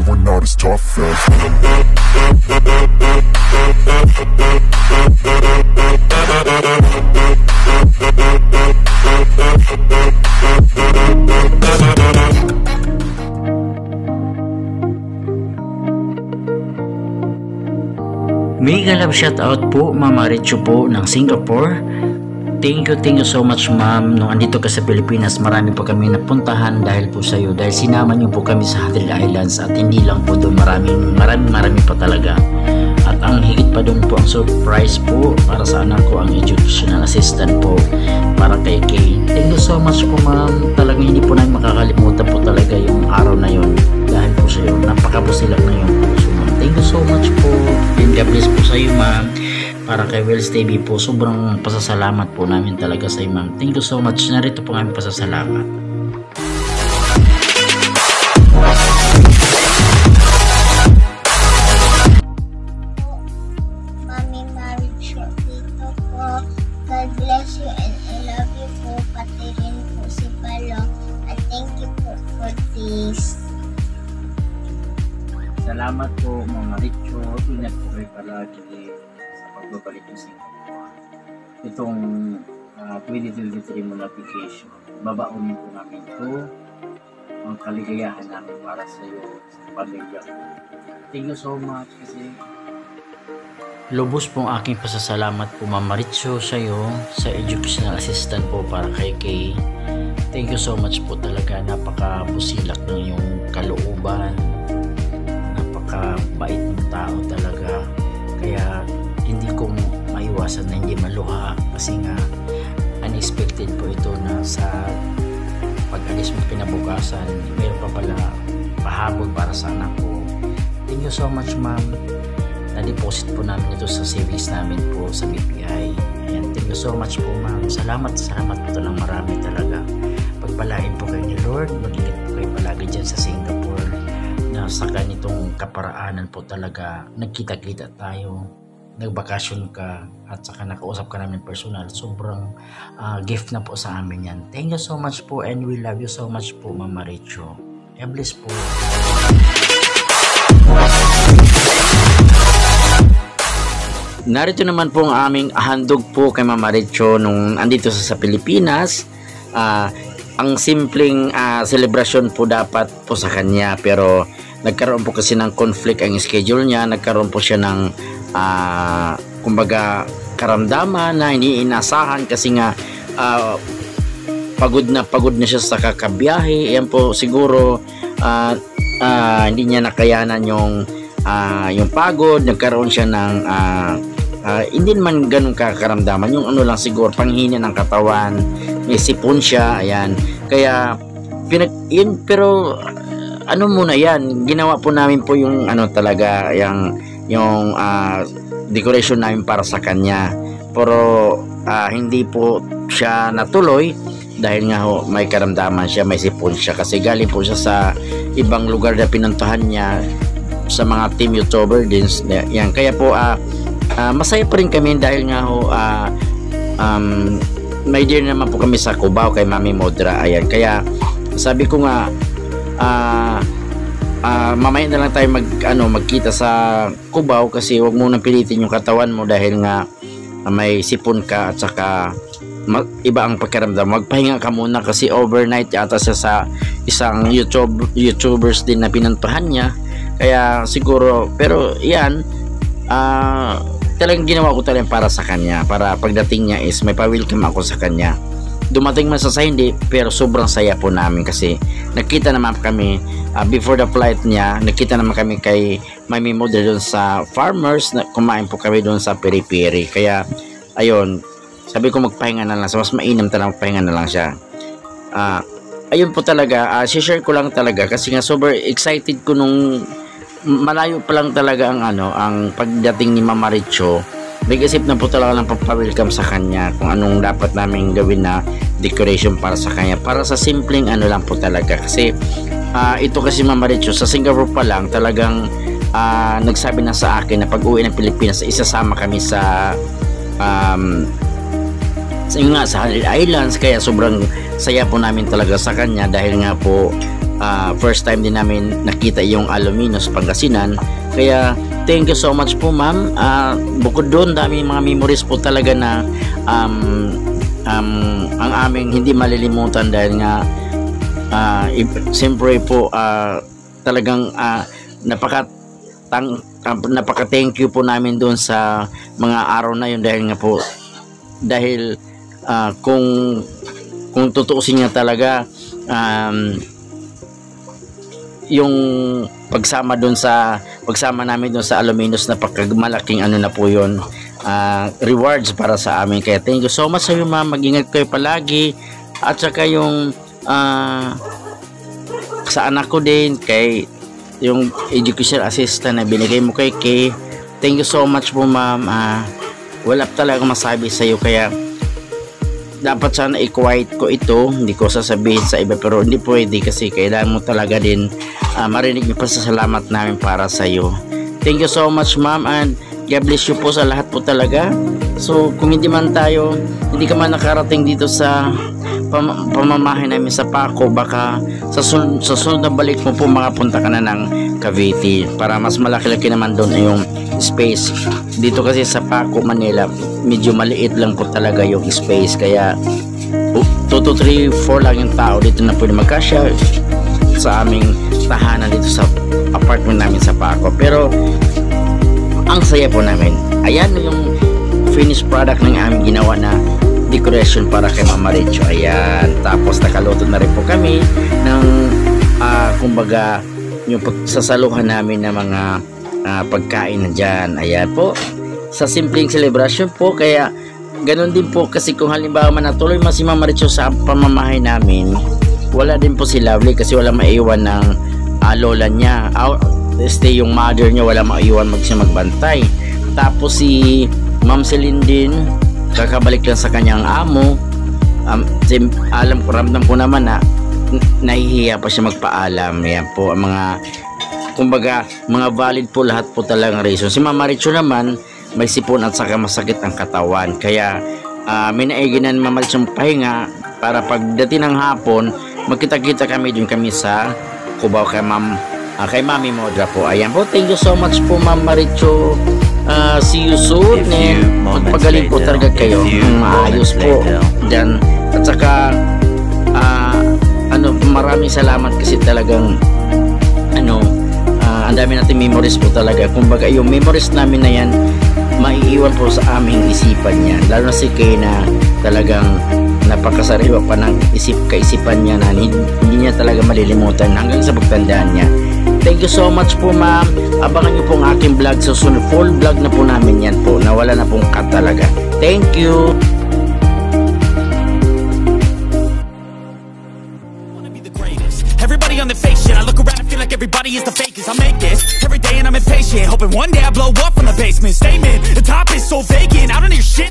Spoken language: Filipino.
we're not as tough as. Mega love shoutout po Mama Richo po ng Singapore. Thank you so much ma'am. Nung andito ka sa Pilipinas, marami po kami napuntahan dahil po sa iyo. Dahil sinama niyo po kami sa Hadrid Islands at hindi lang po doon, marami pa talaga. At ang higit pa doon po ang surprise po para sa anak ko, ang educational assistant po para kay Kay. Thank you so much po ma'am. Talagang hindi po namin makakalimutan po talaga yung araw na yon dahil po sa iyo. Napakabusilak na yung puso ma'am. Thank you so much po. And God bless po sa iyo ma'am. Para kay Wells TV po, sobrang pasasalamat po namin talaga sa iyo ma'am. Thank you so much. Narito po kami pasasalamat. Mami Maricho, dito po. God bless you and I love you po. Pati rin po si Balong. And thank you po for this. Salamat po Mama Richo. Ingat po kayo palagi sa pagbabalik ng Singapore. Itong 2023 mo na vacation, babaunin po namin ito ang kaligayahan namin para sa iyo sa pamilya ko. Thank you so much kasi lubos pong aking pasasalamat po Mama Richo sa iyo, sa educational assistant po para kay Kay. Thank you so much po talaga. Napakabusilak ng iyong kalooban. Napakabait ng tao talaga. Kaya hindi ko maiwasan na hindi maluha kasi nga unexpected po ito na sa pag-alis mo kinabukasan meron pa pala pahabol para sa anak ko. Thank you so much ma'am. Na-deposit po namin ito sa savings namin po sa BPI. Ayan, thank you so much po ma'am. Salamat po talang marami talaga. Pagpalain po kayo ni Lord. Mag-ingat po kayo palagi dyan sa Singapore na sa ganitong kaparaanan po talaga nagkita-kita tayo, nagbakasyon ka at saka nakausap ka namin personal. Sobrang gift na po sa amin yan. Thank you so much po and we love you so much po Mama Richo. God bless po. Narito naman po ang aming handog po kay Mama Richo nung andito sa Pilipinas. Ang simpleng celebration po dapat po sa kanya, pero nagkaroon po kasi ng conflict ang schedule niya. Nagkaroon po siya ng kumbaga karamdaman na hindi inasahan kasi nga pagod na siya sa kakabiyahe. Yan po siguro hindi niya nakayanan yung pagod. Nagkaroon siya ng hindi naman ganun kakaramdaman, yung ano lang siguro panghina ng katawan, may sipon siya. Ayan, kaya yun, pero ano muna yan, ginawa po namin po yung ano talaga yung decoration namin para sa kanya, pero hindi po siya natuloy dahil nga ho, may karamdaman siya, may sipon siya kasi galing po siya sa ibang lugar na pinuntahan niya sa mga team YouTuber din yan. Kaya po masaya pa rin kami dahil nga ho may dear naman po kami sa Cubao kay Mami Modra. Ayan, kaya sabi ko nga mamaya na lang tayo magkita sa Cubao kasi wag mo nang pilitin yung katawan mo dahil nga may sipon ka at saka iba ang pakiramdam. Magpahinga ka muna kasi overnight yata siya sa isang YouTubers din na pinuntahan niya. Kaya siguro, pero yan talagang ginawa ko talagang para sa kanya, para pagdating niya is may pa-welcome ako sa kanya. Dumating man sa hindi, pero sobrang saya po namin kasi nakita naman kami before the flight niya, nakita naman kami kay Mami Modra doon sa Farmers, kumain po kami doon sa Peri-Peri. Kaya ayun, sabi ko magpahinga na lang, mas mainam talagang magpahinga na lang siya. Ayun po talaga, share ko lang talaga kasi nga sobrang excited ko nung malayo pa lang talaga ang pagdating ni Mama Richo. Nag-isip na po talaga ng papa-welcome sa kanya kung anong dapat namin gawin na decoration para sa kanya, para sa simpleng lang po talaga kasi ito kasi Mama Richo sa Singapore pa lang talagang nagsabi na sa akin na pag uwi ng Pilipinas isasama kami sa Hadrid Islands. Kaya sobrang saya po namin talaga sa kanya dahil nga po first time din namin nakita yung Alaminos, Pangasinan. Kaya thank you so much po ma'am. Bukod doon, dami mga memories po talaga na ang aming hindi malilimutan dahil nga siyempre po talagang napaka thank you po namin doon sa mga araw na yun dahil kung tutuusin nga talaga yung pagsama namin doon sa Alaminos, napakamalaking ano na po yun, rewards para sa amin. Kaya thank you so much sa inyo ma'am. Mag-ingat kayo palagi, at saka yung sa anak ko din, kay yung education assistant na binigay mo kay Kay, thank you so much po ma'am. Wala talaga masabi sa iyo, kaya dapat sana i-quiet ko ito, hindi ko sasabihin sa iba, pero hindi pwede kasi kailangan mo talaga din marinig yung pasasalamat namin para sa iyo. Thank you so much ma'am, and God bless you po sa lahat po talaga. So kung hindi ka man nakarating dito sa pamamahay namin sa Paco, baka sa sunod na balik mo po makapunta ka na ng Cavite, para mas malaki-laki naman doon yung space. Dito kasi sa Paco, Manila, medyo maliit lang po talaga yung space, kaya 2 to 3, 4 lang yung tao dito na pwede magkasya sa aming tahanan dito sa apartment namin sa Paco. Pero ang saya po namin. Ayan yung finished product ng aming ginawa na decoration para kay Mama Richo. Ayan, tapos nakaluto na rin po kami ng kumbaga yung pagsasaluhan namin ng mga pagkain na dyan. Ayan po, sa simpleng celebration po. Kaya ganun din po, kasi kung halimbawa man natuloy si Mama Richo sa pamamahay namin, wala din po si Lovely kasi wala maiwan ng lola niya, yung mother niya, wala maiwan magbantay. Tapos si Ma'am Celine din, kakabalik lang sa kanyang amo. Ramdam ko naman na nahihiya pa siya magpaalam. Yan po ang mga, kumbaga, mga valid po lahat po talagang reason. Si Mama Richo naman, may sipon at saka masakit ang katawan, kaya may naiginan Mama Richo pahinga para pagdating ng hapon magkita-kita kami sa Cubao kay Mami Modra po. Ayan po, thank you so much po Mama Richo. See you soon, magpagaling po talaga kayo, maayos po dyan. At saka maraming salamat kasi talagang ang dami natin memories po talaga. Kumbaga yung memories namin na yan maiiwan po sa aming isipan niya, lalo na si Kay na talagang napakasariwa pa ng kaisipan niya na hindi niya talaga malilimutan hanggang sa pagtandaan niya. Thank you so much po ma'am. Abangan niyo po ang aking vlog sa sunod. Full vlog na po namin yan po, na wala na pong cut talaga. Thank you. Everybody on the fake shit, I look around and feel like everybody is the fakest. I make this every day and I'm impatient, hoping one day I blow up from the basement. Statement, the top is so vacant, I don't hear shit.